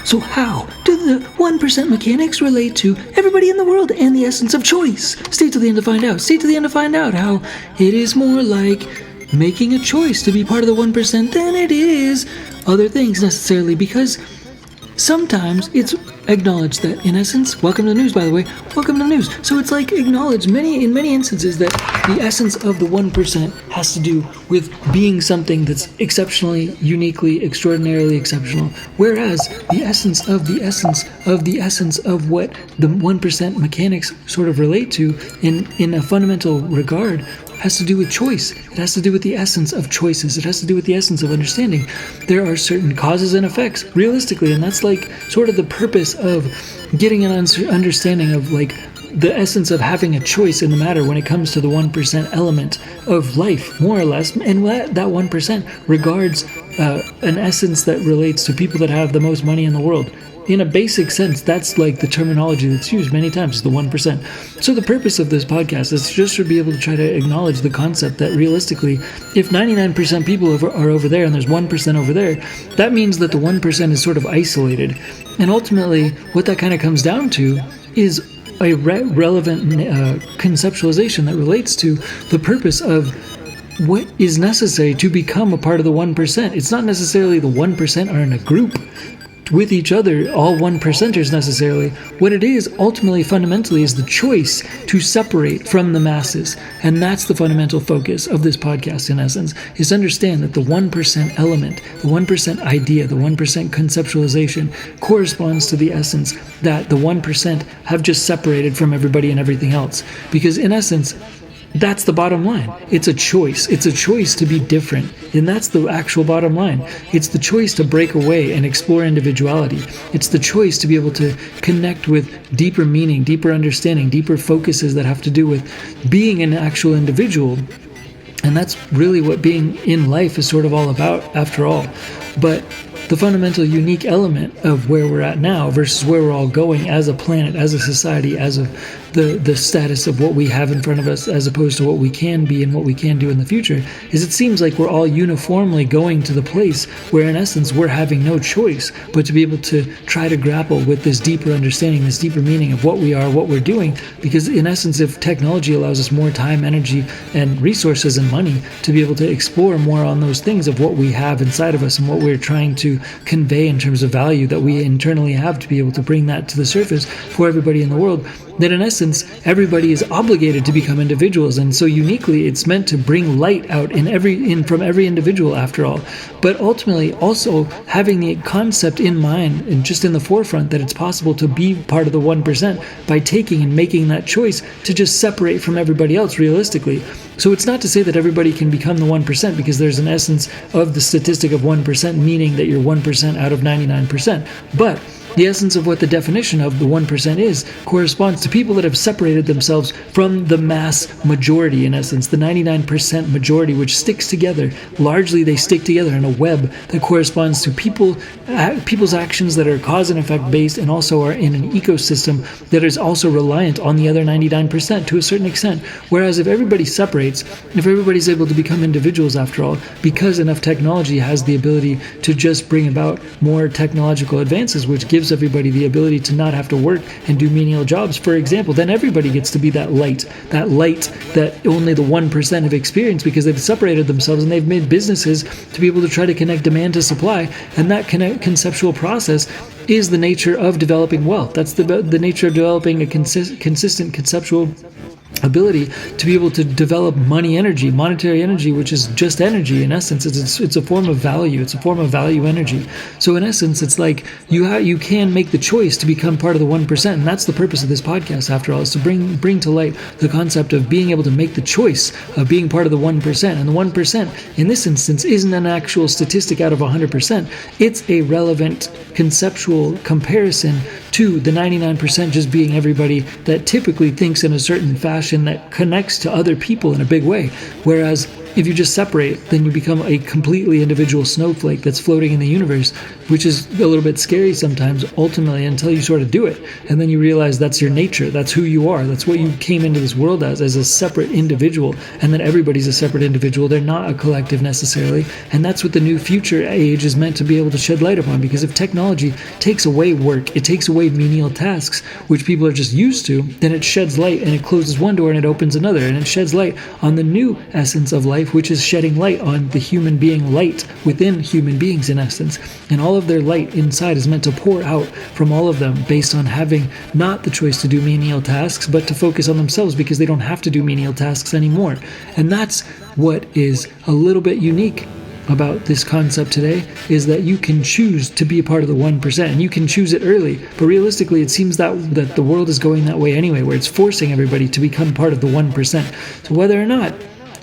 So how do the 1% mechanics relate to everybody in the world and the essence of choice? Stay till the end to find out. Stay till the end to find out how it is more like making a choice to be part of the 1% than it is other things necessarily, because sometimes it's acknowledged that, in essence, welcome to the news, by the way, welcome to the news. So it's like acknowledged in many instances that the essence of the 1% has to do with being something that's exceptionally, uniquely, extraordinarily exceptional, whereas the essence of the essence of the essence of what the 1% mechanics sort of relate to in a fundamental regard has to do with choice. It has to do with the essence of choices. It has to do with the essence of understanding. There are certain causes and effects, realistically, and that's like sort of the purpose of getting an understanding of like the essence of having a choice in the matter when it comes to the 1% element of life, more or less. And that 1% regards an essence that relates to people that have the most money in the world. In a basic sense, that's like the terminology that's used many times, the 1%. So the purpose of this podcast is just to be able to try to acknowledge the concept that realistically, if 99% people are over there and there's 1% over there, that means that the 1% is sort of isolated. And ultimately, what that kind of comes down to is a relevant conceptualization that relates to the purpose of what is necessary to become a part of the 1%. It's not necessarily the 1% are in a group with each other, all 1%ers necessarily. What it is ultimately, fundamentally, is the choice to separate from the masses. And that's the fundamental focus of this podcast, in essence, is to understand that the 1% element, the 1% idea, the 1% conceptualization corresponds to the essence that the 1% have just separated from everybody and everything else. Because in essence, that's the bottom line. It's a choice. It's a choice to be different. And that's the actual bottom line. It's the choice to break away and explore individuality. It's the choice to be able to connect with deeper meaning, deeper understanding, deeper focuses that have to do with being an actual individual. And that's really what being in life is sort of all about, after all. But the fundamental unique element of where we're at now versus where we're all going as a planet, as a society, as the status of what we have in front of us as opposed to what we can be and what we can do in the future, is it seems like we're all uniformly going to the place where in essence we're having no choice but to be able to try to grapple with this deeper understanding, this deeper meaning of what we are, what we're doing. Because in essence, if technology allows us more time, energy, and resources and money to be able to explore more on those things of what we have inside of us and what we're trying to convey in terms of value that we internally have, to be able to bring that to the surface for everybody in the world, then in essence everybody is obligated to become individuals. And so uniquely it's meant to bring light out from every individual, after all. But ultimately also having the concept in mind and just in the forefront that it's possible to be part of the 1% by taking and making that choice to just separate from everybody else realistically. So it's not to say that everybody can become the 1%, because there's an essence of the statistic of 1%, meaning that you're 1% out of 99%. But the essence of what the definition of the 1% is corresponds to people that have separated themselves from the mass majority, in essence, the 99% majority, which sticks together. Largely, they stick together in a web that corresponds to people's actions that are cause and effect based, and also are in an ecosystem that is also reliant on the other 99% to a certain extent. Whereas if everybody separates, if everybody's able to become individuals, after all, because enough technology has the ability to just bring about more technological advances, which gives everybody the ability to not have to work and do menial jobs, for example, then everybody gets to be that light that only the 1% have experienced, because they've separated themselves and they've made businesses to be able to try to connect demand to supply. And that conceptual process is the nature of developing wealth. That's the nature of developing a consistent conceptual ability to be able to develop monetary energy, which is just energy. In essence, it's a form of value. It's a form of value energy. So in essence, it's like you can make the choice to become part of the 1%, and that's the purpose of this podcast, after all, is to bring to light the concept of being able to make the choice of being part of the 1%. And the 1% in this instance isn't an actual statistic out of 100%. It's a relevant conceptual comparison to the 99% just being everybody that typically thinks in a certain fashion that connects to other people in a big way. Whereas If you just separate, then you become a completely individual snowflake that's floating in the universe, which is a little bit scary sometimes, ultimately, until you sort of do it. And then you realize that's your nature, that's who you are, that's what you came into this world as a separate individual, and that everybody's a separate individual. They're not a collective necessarily. And that's what the new future age is meant to be able to shed light upon, because if technology takes away work, it takes away menial tasks, which people are just used to, then it sheds light and it closes one door and it opens another, and it sheds light on the new essence of life, which is shedding light on the human being light within human beings in essence. And all of their light inside is meant to pour out from all of them based on having not the choice to do menial tasks, but to focus on themselves because they don't have to do menial tasks anymore. And that's what is a little bit unique about this concept today, is that you can choose to be a part of the 1%, and you can choose it early. But realistically, it seems that the world is going that way anyway, where it's forcing everybody to become part of the 1%. So whether or not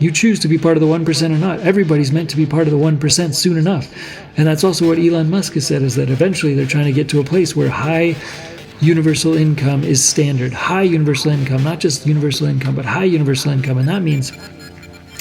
you choose to be part of the 1% or not, everybody's meant to be part of the 1% soon enough. And that's also what Elon Musk has said, is that eventually they're trying to get to a place where high universal income is standard. High universal income, not just universal income, but high universal income. And that means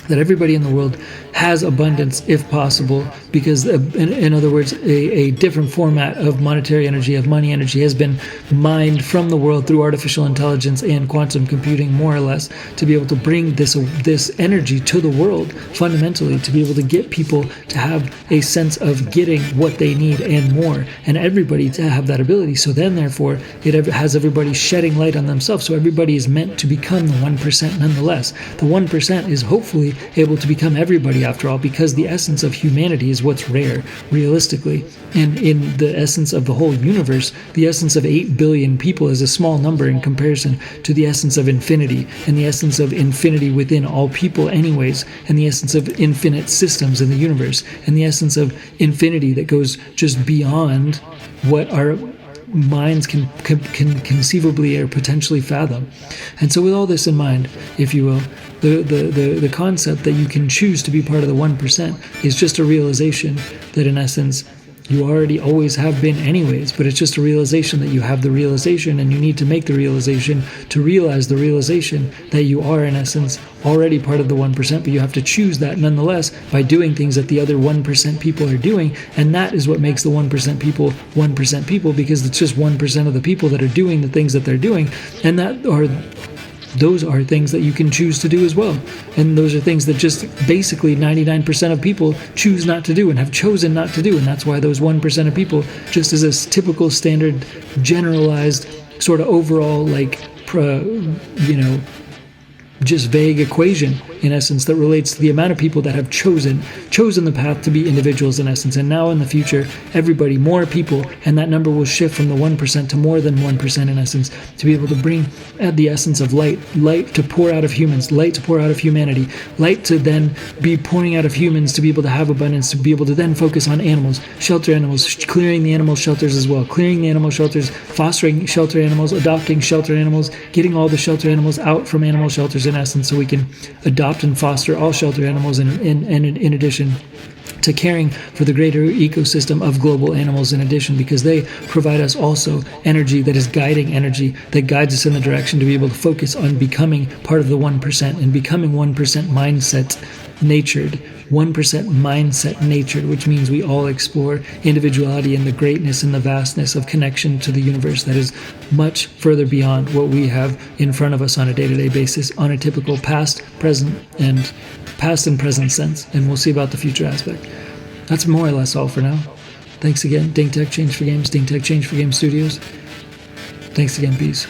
that everybody in the world has abundance if possible, because in other words, a different format of monetary energy, of money energy, has been mined from the world through artificial intelligence and quantum computing, more or less, to be able to bring this energy to the world, fundamentally, to be able to get people to have a sense of getting what they need and more, and everybody to have that ability. So then, therefore, it has everybody shedding light on themselves. So everybody is meant to become the 1% nonetheless. The 1% is hopefully able to become everybody, after all, because the essence of humanity is what's rare, realistically. And in the essence of the whole universe, the essence of 8 billion people is a small number in comparison to the essence of infinity, and the essence of infinity within all people anyways, and the essence of infinite systems in the universe, and the essence of infinity that goes just beyond what our minds can conceivably or potentially fathom. And so with all this in mind, if you will, the concept that you can choose to be part of the 1% is just a realization that in essence you already always have been anyways, but it's just a realization that you have the realization, and you need to make the realization to realize the realization that you are in essence already part of the 1%, but you have to choose that nonetheless by doing things that the other 1% people are doing. And that is what makes the 1% people 1% people, because it's just 1% of the people that are doing the things that they're doing, and those are things that you can choose to do as well. And those are things that just basically 99% of people choose not to do and have chosen not to do. And that's why those 1% of people, just as a typical standard generalized sort of overall just vague equation in essence that relates to the amount of people that have chosen the path to be individuals in essence. And now in the future, everybody, more people, and that number will shift from the 1% to more than 1% in essence, to be able to bring the essence of light to pour out of humans, light to pour out of humanity, light to then be pouring out of humans to be able to have abundance, to be able to then focus on animals, shelter animals, clearing the animal shelters as well, clearing the animal shelters, fostering shelter animals, adopting shelter animals, getting all the shelter animals out from animal shelters in essence, so we can adopt and foster all shelter animals, and in addition to caring for the greater ecosystem of global animals in addition, because they provide us also energy that is guiding energy that guides us in the direction to be able to focus on becoming part of the 1% and becoming 1% mindset natured, 1% mindset natured, which means we all explore individuality and the greatness and the vastness of connection to the universe that is much further beyond what we have in front of us on a day-to-day basis, on a typical past and present sense. And we'll see about the future aspect. That's more or less all for now. Thanks again. Ding Tech Change for Games, Ding Tech Change for Games Studios. Thanks again. Peace.